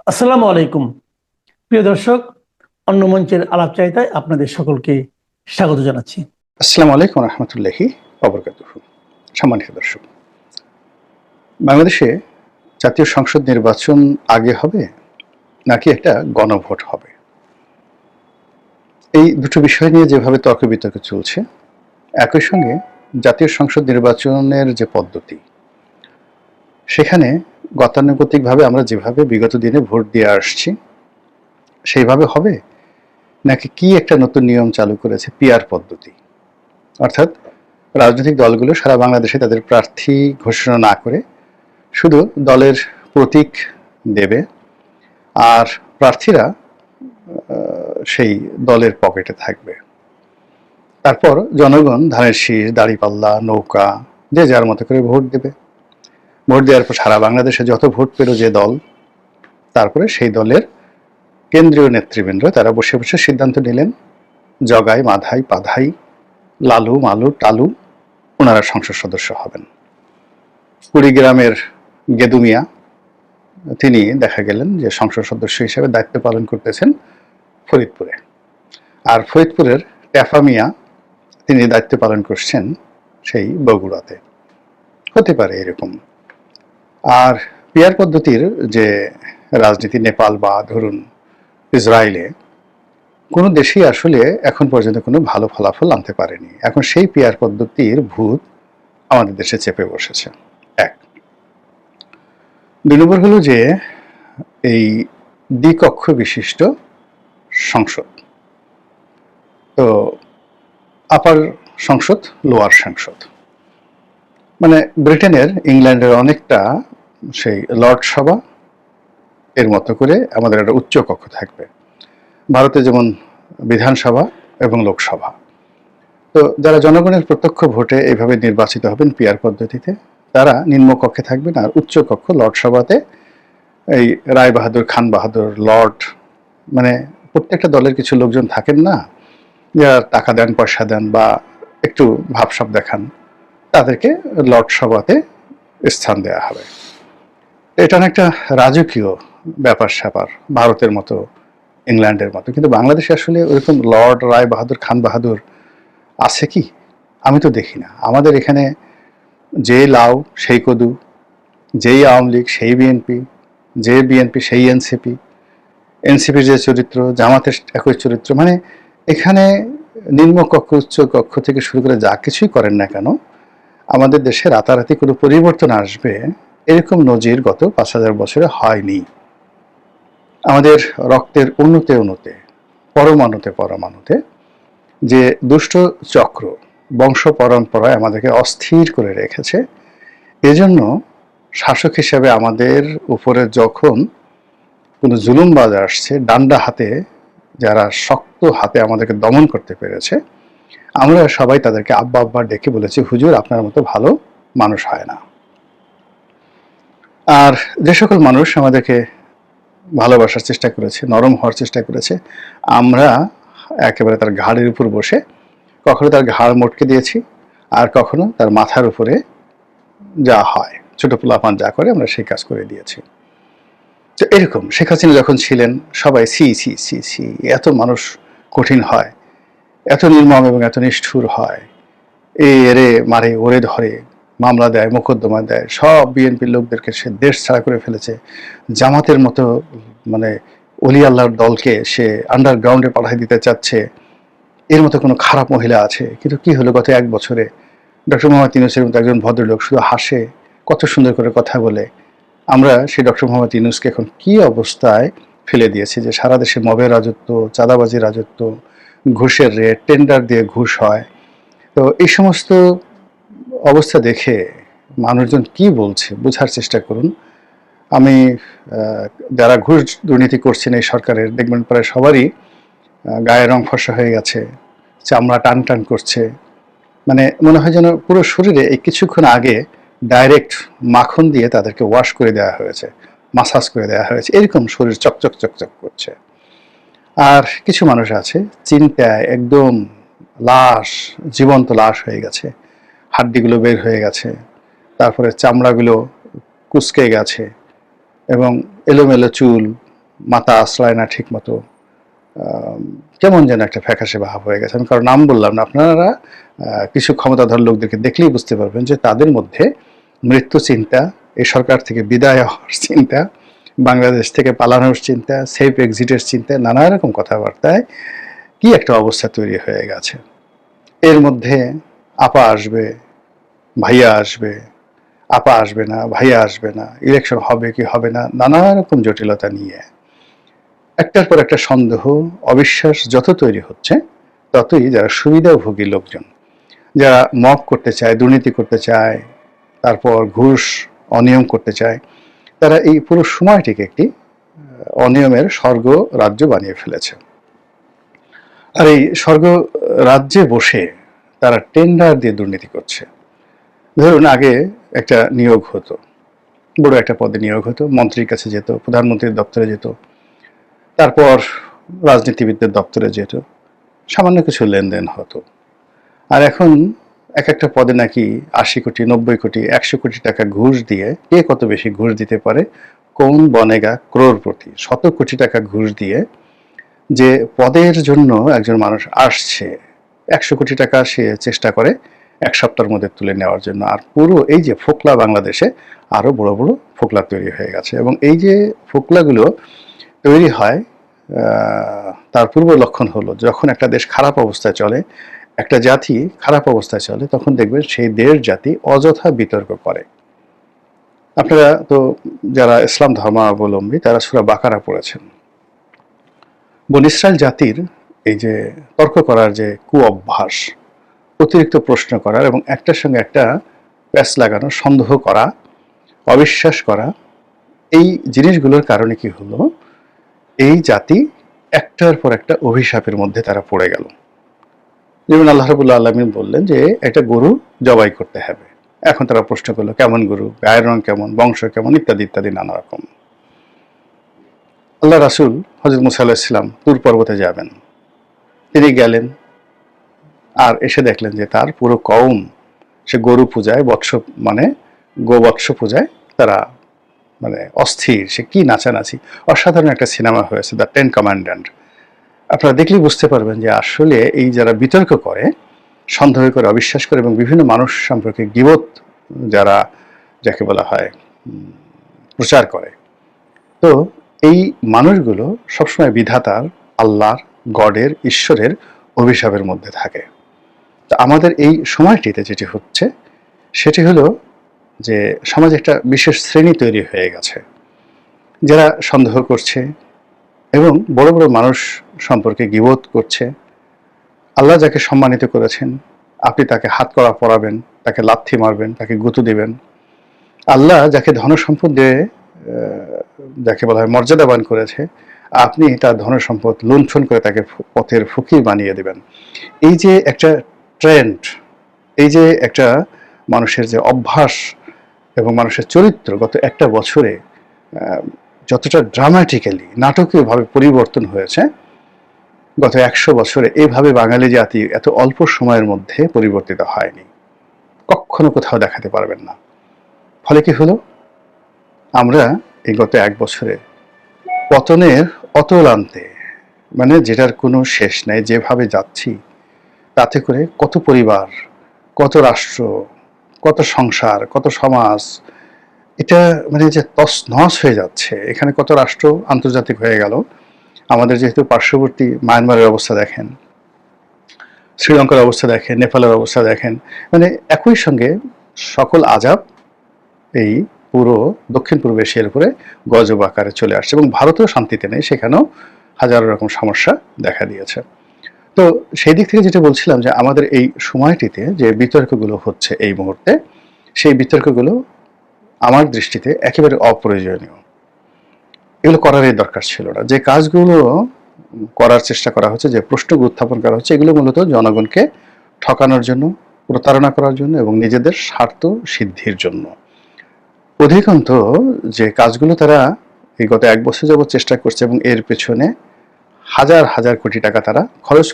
আসসালামু আলাইকুম প্রিয় দর্শক, অন্য মঞ্চের আলাপচারিতায় আপনাদের সকলকে স্বাগত জানাচ্ছি। আসসালামু আলাইকুম রহমতুল্লাহি ওবরকাতুহু। সম্মানিত দর্শক, বাংলাদেশে জাতীয় সংসদ নির্বাচন আগে হবে নাকি একটা গণভোট হবে, এই দুটো বিষয় নিয়ে যেভাবে তর্ক বিতর্ক চলছে, একই সঙ্গে জাতীয় সংসদ নির্বাচনের যে পদ্ধতি, সেখানে গতানুগতিকভাবে আমরা যেভাবে বিগত দিনে ভোট দিয়ে আসছি সেইভাবে হবে, নাকি কি একটা নতুন নিয়ম চালু করেছে পিআর পদ্ধতি, অর্থাৎ রাজনৈতিক দলগুলো সারা বাংলাদেশে তাদের প্রার্থী ঘোষণা না করে শুধু দলের প্রতীক দেবে, আর প্রার্থীরা সেই দলের পকেটে থাকবে। তারপর জনগণ ধানের শীষ, দাঁড়িপাল্লা, নৌকা যে যার মতো করে ভোট দেবে। ভোট দেওয়ার পর সারা বাংলাদেশে যত ভোট পেল যে দল, তারপরে সেই দলের কেন্দ্রীয় নেতৃবৃন্দ তারা বসে বসে সিদ্ধান্ত নিলেন, জগাই মাধাই পাধাই লালু মালু টালু ওনারা সংসদ সদস্য হবেন। কুড়িগ্রামের গেদু মিয়া তিনি দেখা গেলেন যে সংসদ সদস্য হিসেবে দায়িত্ব পালন করতেছেন ফরিদপুরে, আর ফরিদপুরের ট্যাফা মিয়া তিনি দায়িত্ব পালন করছেন সেই বগুড়াতে। হতে পারে এরকম। আর পিয়ার পদ্ধতির যে রাজনীতি, নেপাল বা ধরুন ইসরায়েলে, কোনো দেশেই আসলে এখন পর্যন্ত কোনো ভালো ফলাফল আনতে পারেনি। এখন সেই পিয়ার পদ্ধতির ভূত আমাদের দেশে চেপে বসেছে। এক। দুই নম্বর হলো যে এই দ্বিকক্ষ বিশিষ্ট সংসদ, তো আপার সংসদ, লোয়ার সংসদ, মানে ব্রিটেনের, ইংল্যান্ডের অনেকটা সেই লর্ড সভা এর মতো করে আমাদের একটা উচ্চ কক্ষ থাকবে। ভারতে যেমন বিধানসভা এবং লোকসভা, তো যারা জনগণের প্রত্যক্ষ ভোটে এইভাবে নির্বাচিত হবেন পিয়ার পদ্ধতিতে, তারা নিম্নকক্ষে থাকবেন, আর উচ্চ কক্ষ লর্ড সভাতে এই রায় বাহাদুর, খান বাহাদুর, লর্ড, মানে প্রত্যেকটা দলের কিছু লোকজন থাকেন না, যারা টাকা দেন, পয়সা দেন বা একটু ভাবসাব দেখান, তাদেরকে লর্ড সভাতে স্থান দেওয়া হবে। এটা অনেকটা রাজকীয় ব্যাপার স্যাপার, ভারতের মতো, ইংল্যান্ডের মতো। কিন্তু বাংলাদেশে আসলে ওইরকম লর্ড, রায় বাহাদুর, খান বাহাদুর আছে কি? আমি তো দেখি না। আমাদের এখানে যে লাউ সেই কদু, যেই আওয়ামী লীগ সেই বিএনপি, যে বিএনপি সেই এনসিপি, এনসিপির যে চরিত্র জামাতের একই চরিত্র, মানে এখানে নিম্নকক্ষ উচ্চ কক্ষ থেকে শুরু করে যা কিছুই করেন না কেন, আমাদের দেশে রাতারাতি কোনো পরিবর্তন আসবে এরকম নজির গত ৫,০০০ বছরে হয়নি। আমাদের রক্তের অণুতে অণুতে, পরমাণুতে পরমাণুতে যে দুষ্ট চক্র বংশ পরম্পরায় আমাদেরকে অস্থির করে রেখেছে, এজন্য শাসক হিসেবে আমাদের উপরে যখন কোনো জুলুমবাজ আসছে, ডান্ডা হাতে, যারা শক্ত হাতে আমাদেরকে দমন করতে পেরেছে, আমরা সবাই তাদেরকে আব্বা আব্বা ডেকে বলেছি, হুজুর আপনার মতো ভালো মানুষ হয় না। আর যে সকল মানুষ আমাদেরকে ভালোবাসার চেষ্টা করেছে, নরম হওয়ার চেষ্টা করেছে, আমরা একেবারে তার ঘাড়ের উপর বসে কখনো তার ঘাড় মটকে দিয়েছি, আর কখনো তার মাথার উপরে যা হয়, ছোট পোলাপান যা করে, আমরা সেই কাজ করে দিয়েছি। তো এরকম শেখ হাসিনা যখন ছিলেন, সবাই সি সি সি সি, এত মানুষ কঠিন হয়, এত নির্মম এবং এত নিষ্ঠুর হয়, এরে মারে, ওরে ধরে, মামলা দেয়, মোকদ্দমা দেয়, সব বিএনপির লোকদেরকে সে দেশ ছাড়া করে ফেলেছে। জামাতের মতো মানে অলি আল্লাহর দলকে সে আন্ডারগ্রাউন্ডে পাঠিয়ে দিতে চাচ্ছে, এর মতো কোনো খারাপ মহিলা আছে? কিন্তু কি হলো গত ১ বছরে? ডক্টর মোহাম্মদ ইউনূসের মতো একজন ভদ্রলোক শুধু হাসে, কত সুন্দর করে কথা বলে। আমরা সেই ডক্টর মোহাম্মদ ইউনূসকে এখন কি অবস্থায় ফেলে দিয়েছি, যে সারা দেশে মবের রাজত্ব, চাঁদাবাজির রাজত্ব, ঘুষের রেট, টেন্ডার দিয়ে ঘুষ হয়। তো এই সমস্ত অবস্থা দেখে মানুষজন কি বলছে বোঝার চেষ্টা করুন। আমি যারা ঘুষ দুর্নীতি করছেন এই সরকারের, দেখবেন প্রায় সবারই গায়ের রং ফর্সা হয়ে গেছে, চামড়া টান টান করছে, মানে মনে হয় যেন পুরো শরীরে এই কিছুক্ষণ আগে ডাইরেক্ট মাখন দিয়ে তাদেরকে ওয়াশ করে দেওয়া হয়েছে, মাসাজ করে দেওয়া হয়েছে, এরকম শরীর চকচক চকচক করছে। আর কিছু মানুষ আছে চিন্তায় একদম লাশ, জীবন্ত লাশ হয়ে গেছে, হাড্ডিগুলো বের হয়ে গেছে, তারপরে চামড়াগুলো কুঁচকে গেছে, এবং এলোমেলো চুল, মাথা আশ্রয় না ঠিক মতো, কেমন যেন একটা ফ্যাকাশে ভাব হয়ে গেছে। আমি কারো নাম বললাম না, আপনারা কিছু ক্ষমতাধর লোকদেরকে দেখলেই বুঝতে পারবেন যে তাদের মধ্যে মৃত্যু চিন্তা, এই সরকার থেকে বিদায় হওয়ার চিন্তা, বাংলাদেশ থেকে পালানোর চিন্তা, সেফ এক্সিটের চিন্তা, নানা রকম কথাবার্তায় কি একটা অবস্থা তৈরি হয়ে গেছে। এর মধ্যে আপা আসবে, ভাইয়া আসবে, আপা আসবে না, ভাইয়া আসবে না, ইলেকশন হবে কি হবে না, নানা রকম জটিলতা নিয়ে একটার পর একটা সন্দেহ, অবিশ্বাস যত তৈরি হচ্ছে, ততই যারা সুবিধাভোগী লোকজন, যারা মব করতে চায়, দুর্নীতি করতে চায়, তারপর ঘুষ অনিয়ম করতে চায়, তারা এই পুরো সময়টিকে একটি অনিয়মের স্বর্গ রাজ্য বানিয়ে ফেলেছে। আর এই স্বর্গ রাজ্যে বসে তারা টেন্ডার দিয়ে দুর্নীতি করছে। ধরুন আগে একটা নিয়োগ হতো, বড় একটা পদে নিয়োগ হতো, মন্ত্রীর কাছে যেত, প্রধানমন্ত্রীর দপ্তরে যেত, তারপর রাজনীতিবিদদের দপ্তরে যেত, সামান্য কিছু লেনদেন হতো। আর এখন এক একটা পদে নাকি ৮০ কোটি, ৯০ কোটি, ১০০ কোটি টাকা ঘুষ দিয়ে কে কত বেশি ঘুষ দিতে পারে, কোন বনেগা ক্রোড়পতি, শত কোটি টাকা ঘুষ দিয়ে যে পদের জন্য একজন মানুষ আসছে, ১০০ কোটি টাকা সে চেষ্টা করে এক সপ্তাহের মধ্যে তুলে নেওয়ার জন্য। আর পুরো এই যে ফোকলা, বাংলাদেশে আরো বড় বড় ফোকলা তৈরি হয়ে গেছে। এবং এই যে ফোকলাগুলো তৈরি হয়, তার পূর্ব লক্ষণ হলো যখন একটা দেশ খারাপ অবস্থায় চলে, একটা জাতি খারাপ অবস্থায় চলে, তখন দেখবেন সেই দেশ জাতি অযথা বিতর্ক করে। আপনারা তো যারা ইসলাম ধর্মাবলম্বী তারা সূরা বাকারা পড়েছেন। বনী ইসরাইল জাতির এই যে তর্ক করার যে কুঅভ্যাস, অতিরিক্ত প্রশ্ন করার এবং একটার সঙ্গে একটা প্যাচ লাগানো, সন্দেহ করা, অবিশ্বাস করা, এই জিনিসগুলোর কারণে কি হলো, এই জাতি একটার পর একটা অভিশাপের মধ্যে তারা পড়ে গেল। যেমন আল্লাহ রাব্বুল আলামিন বললেন যে একটা গরু জবাই করতে হবে। এখন তারা প্রশ্ন করলো কেমন গরু, গায়ের রং কেমন, বংশ কেমন, ইত্যাদি ইত্যাদি নানা রকম। আল্লাহ রাসূল হযরত মুসা আলাইহিস সালাম তুর পর্বতে যাবেন, তিনি গেলেন, আর এসে দেখলেন যে তার পুরো কওম সে গরু পূজায়, বৎস মানে গোবৎস পূজায় তারা মানে অস্থির, সে কি নাচানাচি। অসাধারণ একটা সিনেমা হয়েছে দ্য 10 কমান্ড্যান্ট। আপনারা দেখলেই বুঝতে পারবেন যে আসলে এই যারা বিতর্ক করে, সন্দেহ করে, অবিশ্বাস করে এবং বিভিন্ন মানুষ সম্পর্কে গীবত যারা, যাকে বলা হয়, প্রচার করে, তো এই মানুষগুলো সবসময় বিধাতার, আল্লাহর, গডের, ঈশ্বরের অভিশাপের মধ্যে থাকে। তো আমাদের এই সময়টিতে যেটি হচ্ছে সেটি হলো যে সমাজে একটা বিশেষ শ্রেণী তৈরি হয়ে গেছে যারা সন্দেহ করছে এবং বড় বড় মানুষ সম্পর্কে গীবত করছে। আল্লাহ যাকে সম্মানিত করেছেন, আপনি তাকে হাতকড়া পরাবেন, তাকে লাথি মারবেন, তাকে গুঁতো দিবেন। আল্লাহ যাকে ধনসম্পদ দিয়ে যাকে বলা হয় মর্যাদাবান করেছে, আপনি তার ধনসম্পদ লুণ্ঠন করে তাকে পথের ফকির বানিয়ে দেবেন। এই যে একটা ট্রেন্ড, এই যে একটা মানুষের যে অভ্যাস এবং মানুষের চরিত্র গত একটা বছরে যতটা ড্রামাটিক্যালি, নাটকীয়ভাবে পরিবর্তন হয়েছে, গত ১০০ বছরে এইভাবে বাঙালি জাতি এত অল্প সময়ের মধ্যে পরিবর্তিত হয়নি, কখনো কোথাও দেখাতে পারবেন না। ফলে কি হলো, আমরা এই গত ১ বছরে পতনের অতলান্তে, মানে যেটার কোনো শেষ নেই, যেভাবে যাচ্ছি তাতে করে কত পরিবার, কত রাষ্ট্র, কত সংসার, কত সমাজ, এটা মানে যে তছনছ হয়ে যাচ্ছে। এখানে কত রাষ্ট্র আন্তর্জাতিক হয়ে গেল। আমাদের যেহেতু পার্শ্ববর্তী মায়ানমারের অবস্থা দেখেন, শ্রীলঙ্কার অবস্থা দেখেন, নেপালের অবস্থা দেখেন, মানে একই সঙ্গে সকল আজাব এই পুরো দক্ষিণ পূর্ব এশিয়ার উপরে গজব আকারে চলে আসছে। এবং ভারতেও শান্তিতে নেই, সেখানেও হাজারো রকম সমস্যা দেখা দিয়েছে। তো সেই দিক থেকে যেটা বলছিলাম যে আমাদের এই সময়টিতে যে বিতর্কগুলো হচ্ছে এই মুহূর্তে, সেই বিতর্কগুলো আমার দৃষ্টিতে একেবারে অপ্রয়োজনীয়। এগুলো করারই দরকার ছিল না। যে কাজগুলো করার চেষ্টা করা হচ্ছে, যে প্রশ্নগুলো উত্থাপন করা হচ্ছে, এগুলো মূলত জনগণকে ঠকানোর জন্য, প্রতারণা করার জন্য এবং নিজেদের স্বার্থ সিদ্ধির জন্য। অধিকাংশ যে কাজগুলো তারা এই গত ১ বছর যাবৎ চেষ্টা করছে এবং এর পেছনে হাজার হাজার কোটি টাকা তারা খরচ